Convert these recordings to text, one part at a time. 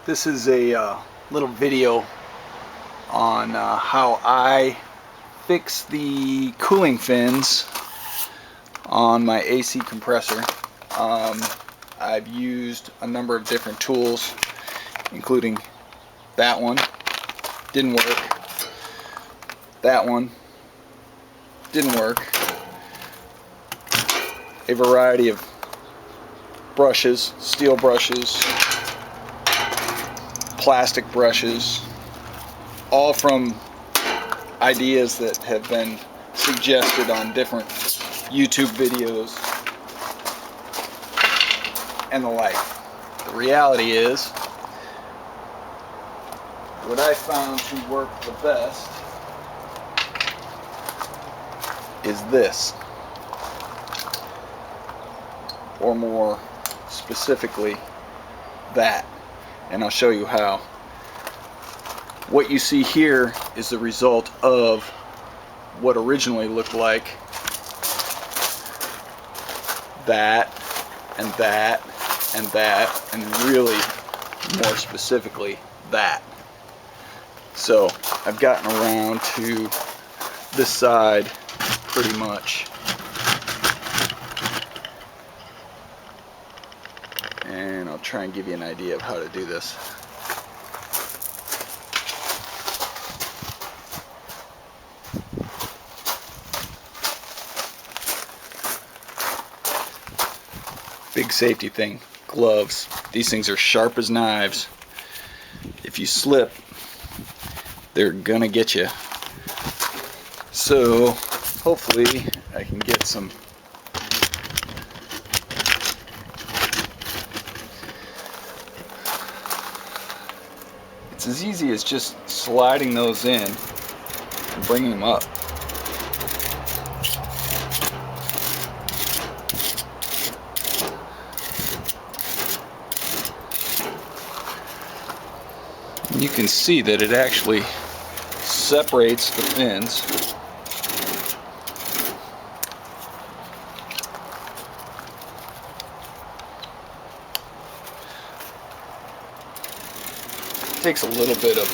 This is a little video on how I fix the cooling fins on my AC compressor. I've used a number of different tools, including that one, didn't work. That one didn't work. A variety of brushes, steel brushes, plastic brushes, all from ideas that have been suggested on different YouTube videos and the like. The reality is, what I found to work the best is this, or more specifically that, and I'll show you how. What you see here is the result of what originally looked like that and that and that, and really more specifically that. So I've gotten around to this side pretty much, and I'll try and give you an idea of how to do this. Big safety thing, gloves. These things are sharp as knives. If you slip, they're gonna get you. So hopefully I can get some it's as easy as just sliding those in and bringing them up. You can see that it actually separates the fins. It takes a little bit of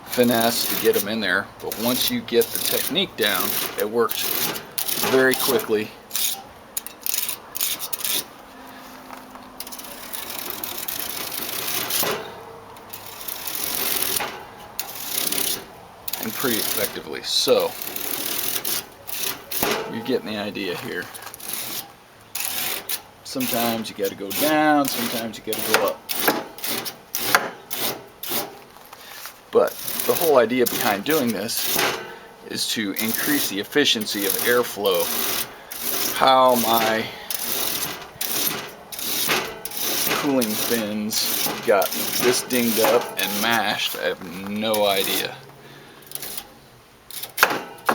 finesse to get them in there, but once you get the technique down, it works very quickly. And pretty effectively. So you're getting the idea here. Sometimes you got to go down, sometimes you got to go up. But the whole idea behind doing this is to increase the efficiency of airflow. How my cooling fins got this dinged up and mashed, I have no idea.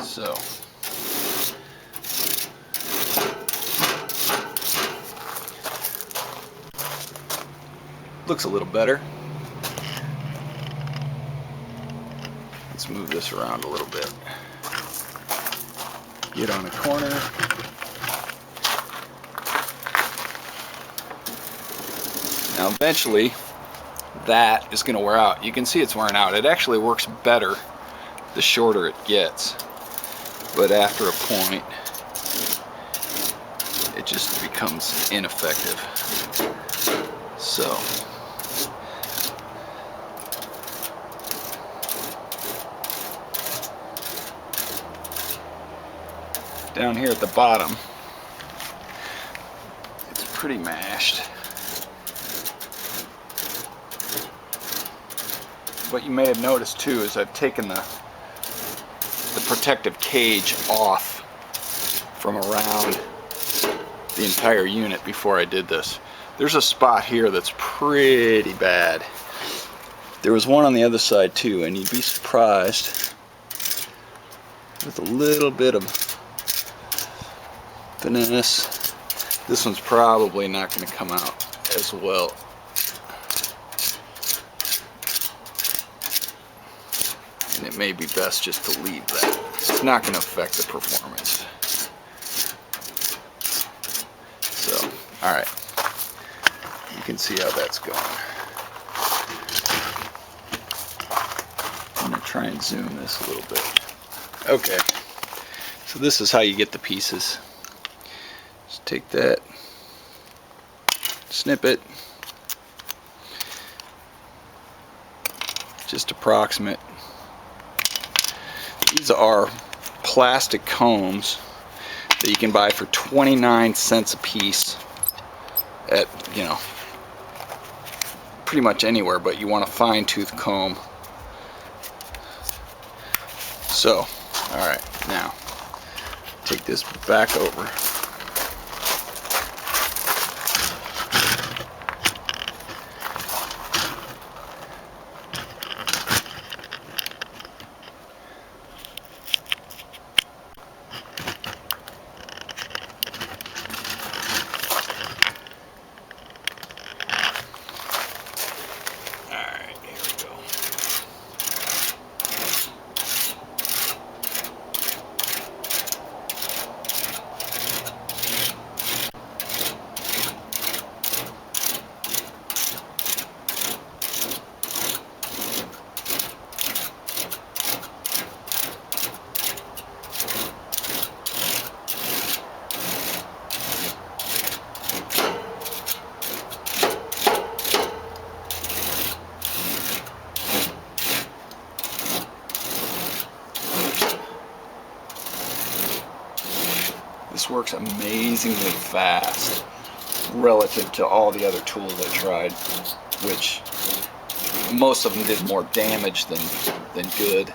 So looks a little better. Let's move this around a little bit. Get on a corner. Now eventually that is going to wear out. You can see it's wearing out. It actually works better the shorter it gets. But after a point, it just becomes ineffective. So down here at the bottom, it's pretty mashed. What you may have noticed too is I've taken the protective cage off from around the entire unit before I did this. There's a spot here that's pretty bad. There was one on the other side too, and you'd be surprised with a little bit of finesse. This one's probably not going to come out as well. And it may be best just to leave that. It's not going to affect the performance. So, alright. You can see how that's going. I'm going to try and zoom this a little bit. Okay, so this is how you get the pieces. Just take that, snip it, just approximate. These are plastic combs that you can buy for 29 cents a piece at, you know, pretty much anywhere, but you want a fine tooth comb. So, alright, now take this back over. This works amazingly fast relative to all the other tools I tried, which most of them did more damage than good.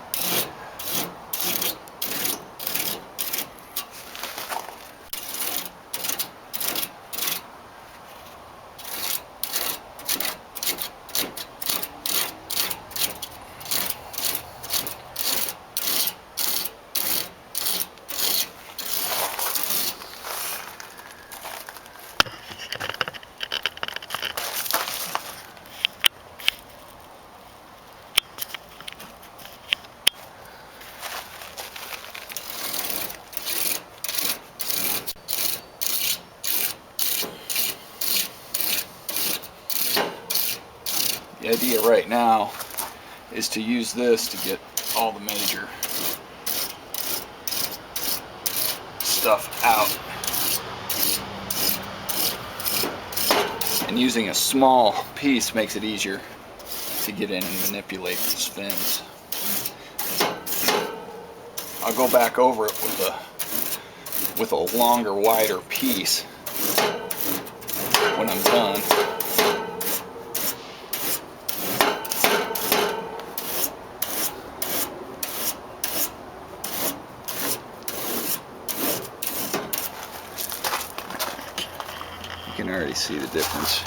The idea right now is to use this to get all the major stuff out. And using a small piece makes it easier to get in and manipulate these fins. I'll go back over it with a longer, wider piece when I'm done. You can already see the difference.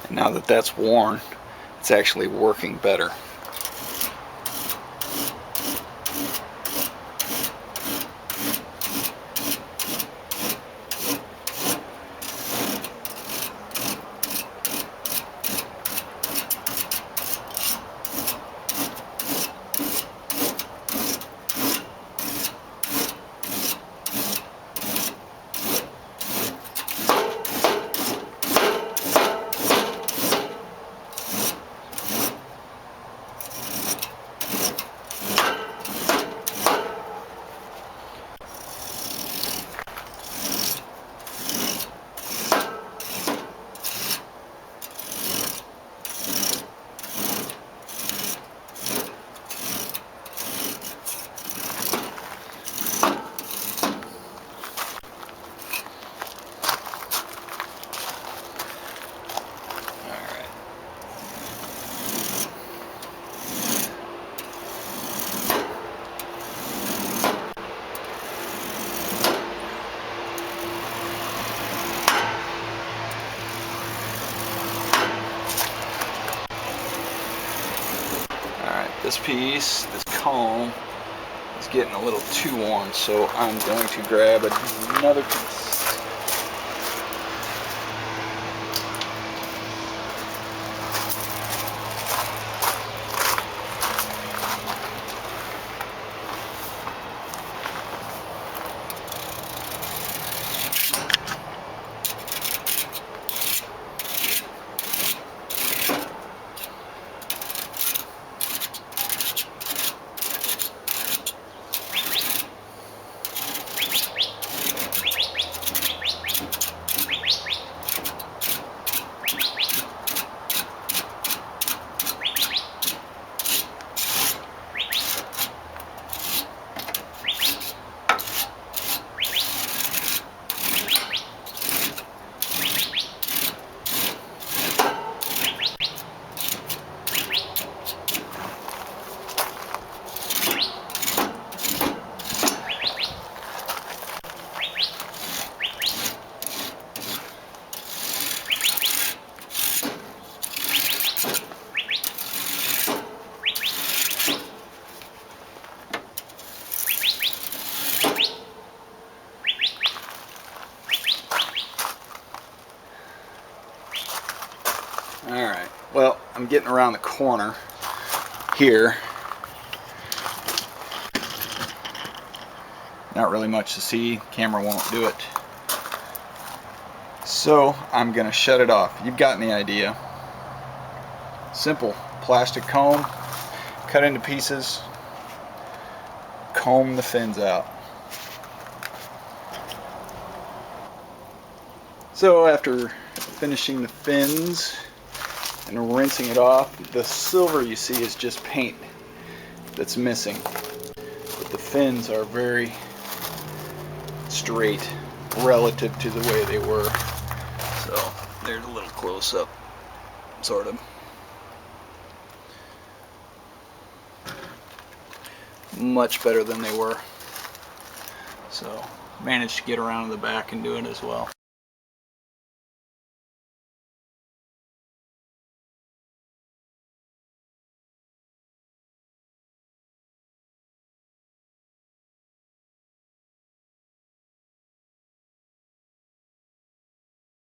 And now that that's worn, it's actually working better. This piece, this comb, is getting a little too worn, so I'm going to grab another piece. Alright, well, I'm getting around the corner here. Not really much to see, camera won't do it. So I'm gonna shut it off. You've gotten the idea. Simple plastic comb, cut into pieces, comb the fins out. So after finishing the fins and rinsing it off, the silver you see is just paint that's missing. But the fins are very straight relative to the way they were. So there's a little close up, sort of. Much better than they were. So managed to get around to the back and do it as well.